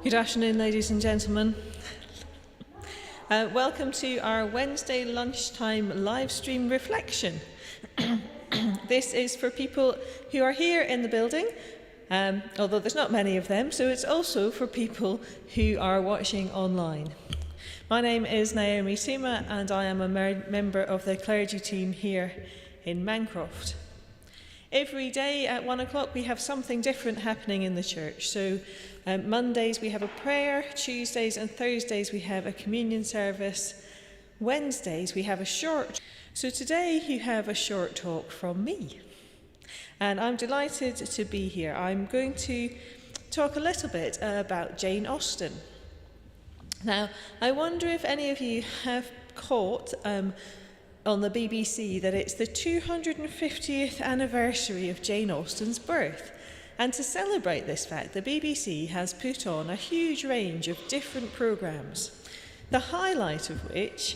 Good afternoon, ladies and gentlemen. Welcome to our Wednesday lunchtime live stream reflection. This is for people who are here in the building, although there's not many of them, so it's also for people who are watching online. My name is Naomi Tuma, and I am a member of the clergy team here in Mancroft. Every day at 1 o'clock we have something different happening in the church. So Mondays we have a prayer, Tuesdays and Thursdays we have a communion service, Wednesdays we have a short. So today you have a short talk from me. And I'm delighted to be here. I'm going to talk a little bit about Jane Austen. Now, I wonder if any of you have caught on the BBC that it's the 250th anniversary of Jane Austen's birth. And to celebrate this fact, the BBC has put on a huge range of different programmes, the highlight of which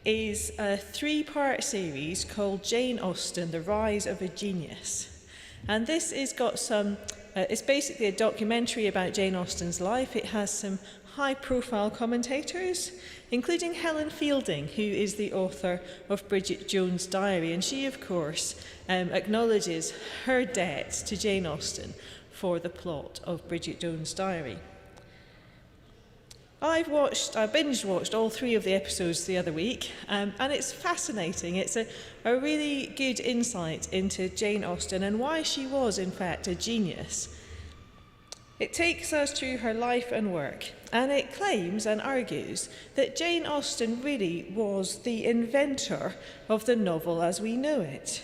is a 3-part series called Jane Austen, The Rise of a Genius. And this has got it's basically a documentary about Jane Austen's life. It has some high-profile commentators, including Helen Fielding, who is the author of Bridget Jones' Diary, and she, of course, acknowledges her debt to Jane Austen for the plot of Bridget Jones' Diary. I binge-watched all 3 of the episodes the other week, and it's fascinating. It's a really good insight into Jane Austen and why she was, in fact, a genius. It takes us through her life and work, and it claims and argues that Jane Austen really was the inventor of the novel as we know it.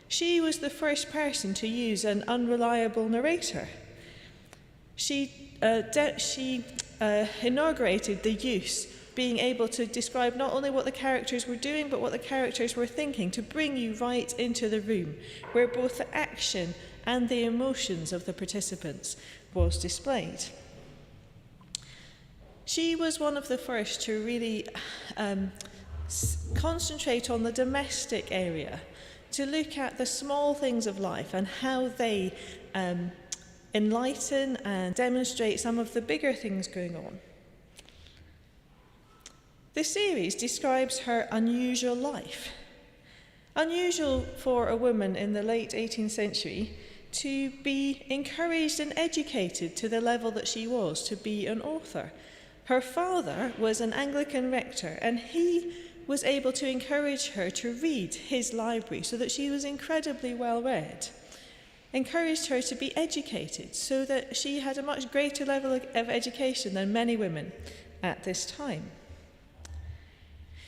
She was the first person to use an unreliable narrator. She inaugurated the use, being able to describe not only what the characters were doing, but what the characters were thinking, to bring you right into the room, where both the action and the emotions of the participants was displayed. She was one of the first to really concentrate on the domestic area, to look at the small things of life and how they enlighten and demonstrate some of the bigger things going on. The series describes her unusual life. Unusual for a woman in the late 18th century to be encouraged and educated to the level that she was, to be an author. Her father was an Anglican rector, and he was able to encourage her to read his library so that she was incredibly well read. Encouraged her to be educated so that she had a much greater level of education than many women at this time.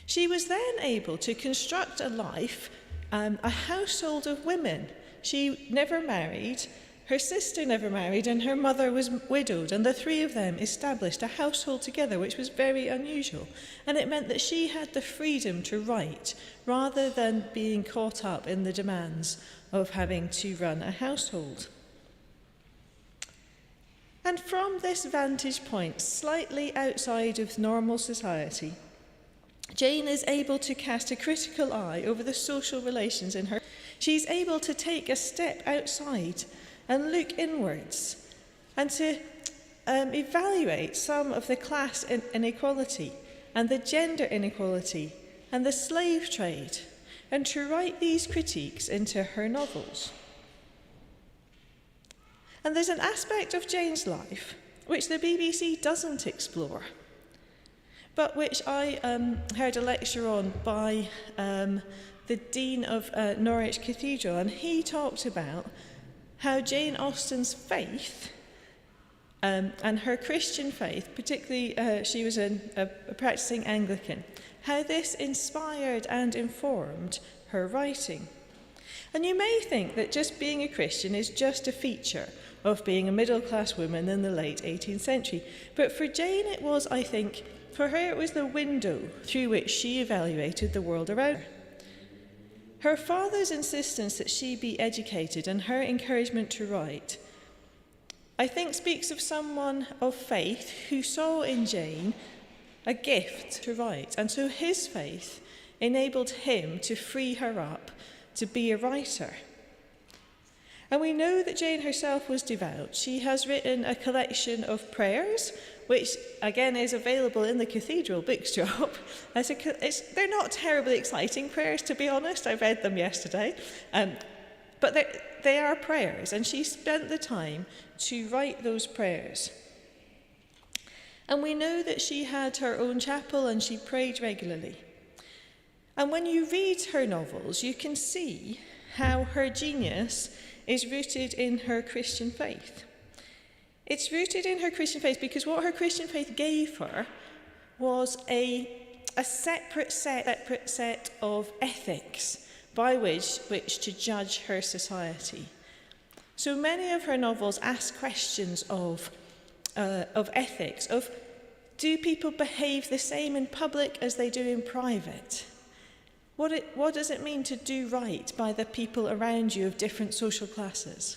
She was then able to construct a life, a household of women. She never married, her sister never married, and her mother was widowed, and the 3 of them established a household together, which was very unusual. And it meant that she had the freedom to write, rather than being caught up in the demands of having to run a household. And from this vantage point, slightly outside of normal society, Jane is able to cast a critical eye over the social relations in her. She's able to take a step outside and look inwards and to evaluate some of the class inequality and the gender inequality and the slave trade, and to write these critiques into her novels. And there's an aspect of Jane's life which the BBC doesn't explore, but which I heard a lecture on by the Dean of Norwich Cathedral, and he talked about how Jane Austen's faith and her Christian faith, particularly she was a practicing Anglican, how this inspired and informed her writing. And you may think that just being a Christian is just a feature of being a middle-class woman in the late 18th century. But for Jane it was, I think, for her it was the window through which she evaluated the world around her. Her father's insistence that she be educated and her encouragement to write, I think, speaks of someone of faith who saw in Jane a gift to write. And so his faith enabled him to free her up to be a writer. And we know that Jane herself was devout. She has written a collection of prayers, which again is available in the Cathedral bookshop. They're not terribly exciting prayers, to be honest. I read them yesterday. But they are prayers, and she spent the time to write those prayers. And we know that she had her own chapel and she prayed regularly. And when you read her novels, you can see how her genius is rooted in her Christian faith. It's rooted in her Christian faith because what her Christian faith gave her was a separate set of ethics by which to judge her society. So many of her novels ask questions of ethics, of do people behave the same in public as they do in private? What does it mean to do right by the people around you of different social classes?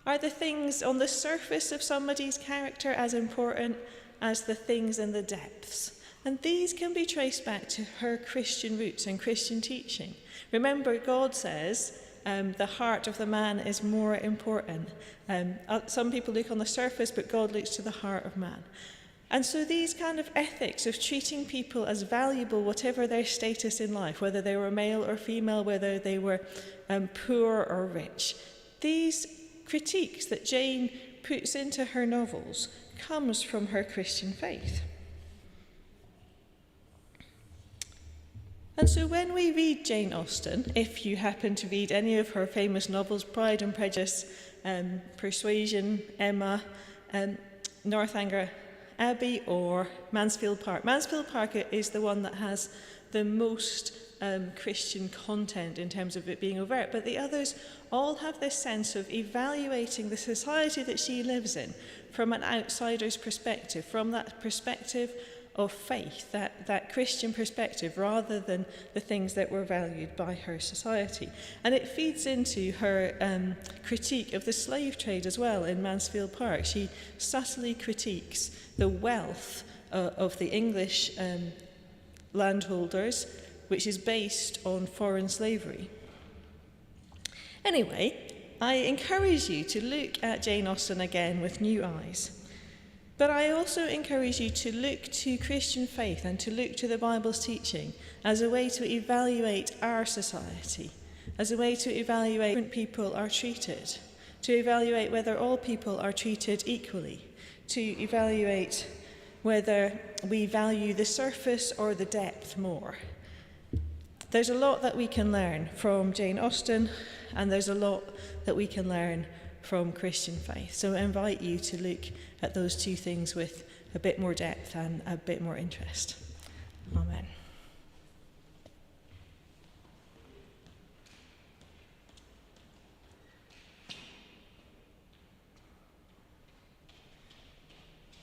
Are the things on the surface of somebody's character as important as the things in the depths? And these can be traced back to her Christian roots and Christian teaching. Remember, God says the heart of the man is more important. Some people look on the surface, but God looks to the heart of man. And so these kind of ethics of treating people as valuable, whatever their status in life, whether they were male or female, whether they were poor or rich, these critiques that Jane puts into her novels comes from her Christian faith. And so when we read Jane Austen, if you happen to read any of her famous novels, Pride and Prejudice, Persuasion, Emma, Northanger Abbey or Mansfield Park. Mansfield Park is the one that has the most Christian content in terms of it being overt, but the others all have this sense of evaluating the society that she lives in from an outsider's perspective, from that perspective of faith, that Christian perspective, rather than the things that were valued by her society. And it feeds into her critique of the slave trade as well in Mansfield Park. She subtly critiques the wealth of the English landholders, which is based on foreign slavery. Anyway, I encourage you to look at Jane Austen again with new eyes. But I also encourage you to look to Christian faith and to look to the Bible's teaching as a way to evaluate our society, as a way to evaluate how different people are treated, to evaluate whether all people are treated equally, to evaluate whether we value the surface or the depth more. There's a lot that we can learn from Jane Austen, and there's a lot that we can learn from Christian faith. So I invite you to look at those two things with a bit more depth and a bit more interest. Amen.